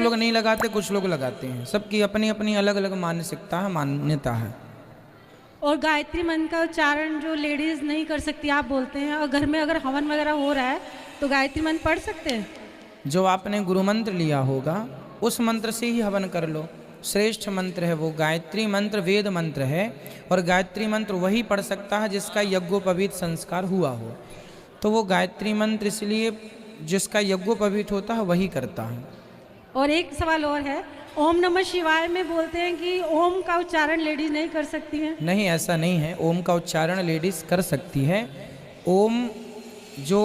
लोग नहीं लगाते, कुछ लोग लगाते हैं, सबकी अपनी अपनी अलग अलग मानसिकता है, मान्यता है। और गायत्री मंत्र का उच्चारण जो लेडीज नहीं कर सकती आप बोलते हैं, और घर में अगर हवन वगैरह हो रहा है तो गायत्री मंत्र पढ़ सकते हैं? जो आपने गुरु मंत्र लिया होगा उस मंत्र से ही हवन कर लो। श्रेष्ठ मंत्र है वो गायत्री मंत्र, वेद मंत्र है। और गायत्री मंत्र वही पढ़ सकता है जिसका यज्ञोपवीत संस्कार हुआ हो। तो वो गायत्री मंत्र इसलिए जिसका यज्ञोपवीत होता है वही करता है। और एक सवाल और है, ओम नमः शिवाय में बोलते हैं कि ओम का उच्चारण लेडीज नहीं कर सकती हैं। नहीं, ऐसा नहीं है। ओम का उच्चारण लेडीज कर सकती है। ओम जो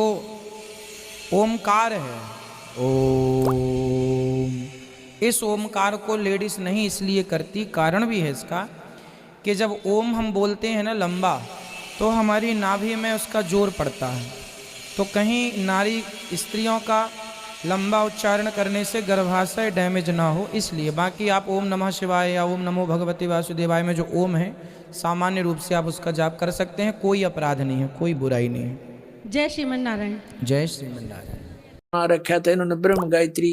ओमकार है, ओम, इस ओमकार को लेडीज नहीं इसलिए करती, कारण भी है इसका कि जब ओम हम बोलते हैं ना लंबा, तो हमारी नाभि में उसका जोर पड़ता है। तो कहीं नारी स्त्रियों का लंबा उच्चारण करने से गर्भाशय डैमेज ना हो, इसलिए। बाकी आप ओम नमः शिवाय या ओम नमो भगवते वासुदेवाय में जो ओम है, सामान्य रूप से आप उसका जाप कर सकते हैं, कोई अपराध नहीं है, कोई बुराई नहीं है। जय श्रीमन नारायण। जय श्रीमन नारायण। रखा था इन्होंने ब्रह्म गायत्री,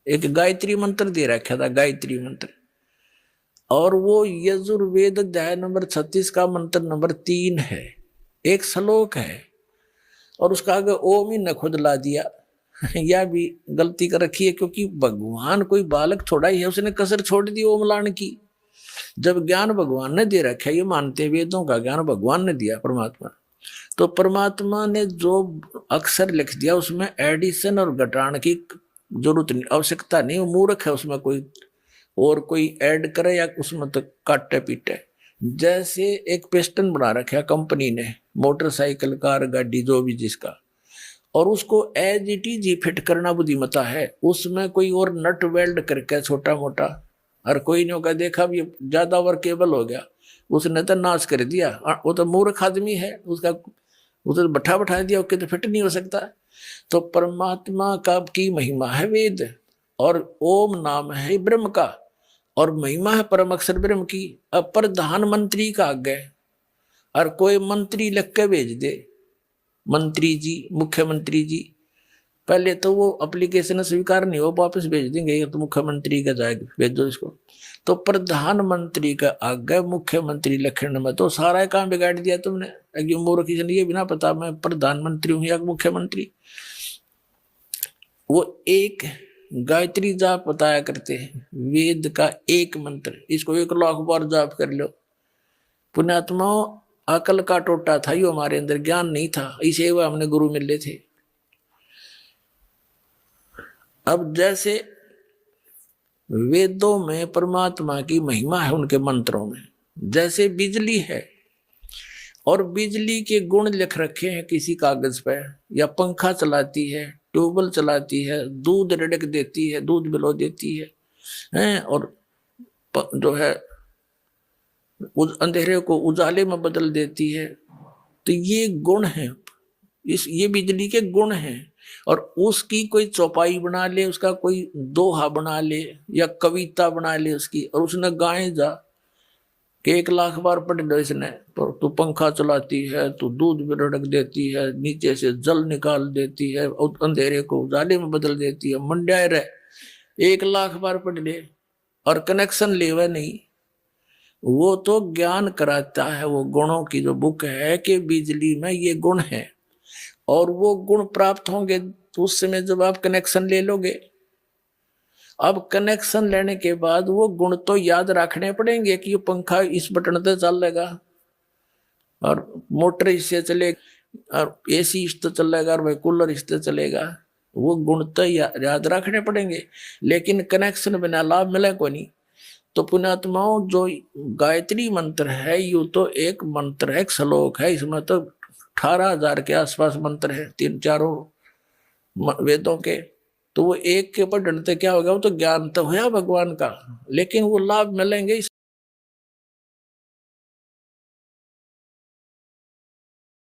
एक गायत्री मंत्र दे रखा था, गायत्री मंत्र। और वो यजुर्वेद अध्याय नंबर 36 का मंत्र नंबर 3 है, एक श्लोक है, और उसका आगे ओम ही न खुद ला दिया। यह भी गलती कर रखी है, क्योंकि भगवान कोई बालक थोड़ा ही है, उसने कसर छोड़ दी ओम लाने की। जब ज्ञान भगवान ने दे रखा है, ये मानते वेदों का ज्ञान भगवान ने दिया परमात्मा, तो परमात्मा ने जो अक्षर लिख दिया उसमें एडिशन और घटाने की जरूरत नहीं, आवश्यकता नहीं। वो मूर्ख है उसमें कोई और कोई ऐड करे या उसमें तो काटे पीटे। जैसे एक पिस्टन बना रखा है कंपनी ने, मोटरसाइकिल, कार, गाड़ी, जो भी जिसका, और उसको एज इट इज ही फिट करना बुद्धिमता है। उसमें कोई और नट वेल्ड करके छोटा मोटा, और कोई नहीं होगा, देखा भी ज्यादा वर्केबल हो गया, उसने तो नाश कर दिया। वो तो मूर्ख आदमी है, उसका उधर बैठा दिया, ओके तो फिट नहीं हो सकता। तो परमात्मा का की महिमा है वेद, और ओम नाम है ब्रह्म का, और महिमा है परम अक्षर ब्रह्म की। अब प्रधानमंत्री का आगे और कोई मंत्री लिख के भेज दे, मंत्री जी, मुख्यमंत्री जी, पहले तो वो एप्लीकेशन स्वीकार नहीं हो, वापस भेज देंगे, ये तो मुख्यमंत्री का जाएगा, भेजो इसको। तो प्रधानमंत्री का आगे मुख्यमंत्री लिखने में तो सारा काम बिगाड़ दिया तुमने। मूर्ख ये बिना पता मैं प्रधानमंत्री हूं या मुख्यमंत्री। वो एक गायत्री जाप बताया करते हैं, वेद का एक मंत्र, इसको 1 लाख बार जाप कर लो। पुण्यात्मा, अकल का टोटा था यो हमारे अंदर, ज्ञान नहीं था, इसे वो हमने गुरु मिले थे। अब जैसे वेदों में परमात्मा की महिमा है उनके मंत्रों में, जैसे बिजली है और बिजली के गुण लिख रखे हैं किसी कागज पे, या पंखा चलाती है, ट्यूबवेल चलाती है, दूध रिड़क देती है, दूध बिलो देती है, और जो है अंधेरे को उजाले में बदल देती है। तो ये गुण है, ये बिजली के गुण हैं। और उसकी कोई चौपाई बना ले, उसका कोई दोहा बना ले या कविता बना ले उसकी, और उसने गाए जा कि 1 लाख बार पढ़ लो इसने, तो तू पंखा चलाती है, तू दूध भी रड़क देती है, नीचे से जल निकाल देती है, अंधेरे को उजाले में बदल देती है, मंड्याए रहे, 1 लाख बार पढ़ ले और कनेक्शन ले वह नहीं। वो तो ज्ञान कराता है, वो गुणों की जो बुक है कि बिजली में ये गुण है, और वो गुण प्राप्त होंगे तो उस समय जब आप कनेक्शन ले लोगे। अब कनेक्शन लेने के बाद वो गुण तो याद रखने पड़ेंगे कि ये पंखा इस बटन से चलेगा, और मोटर इससे चलेगा, और एसी इससे चलेगा, और भाई कूलर इससे चलेगा। वो गुण तो याद रखने पड़ेंगे, लेकिन कनेक्शन बिना लाभ मिले को नहीं। तो पुण्यात्माओं, जो गायत्री मंत्र है यू तो एक मंत्र है, एक श्लोक है, इसमें तो 18,000 के आसपास मंत्र है, 3-4 वेदों के। तो वो एक के पढ़ने से क्या होगा, वो तो ज्ञान तो है भगवान का, लेकिन वो लाभ मिलेंगे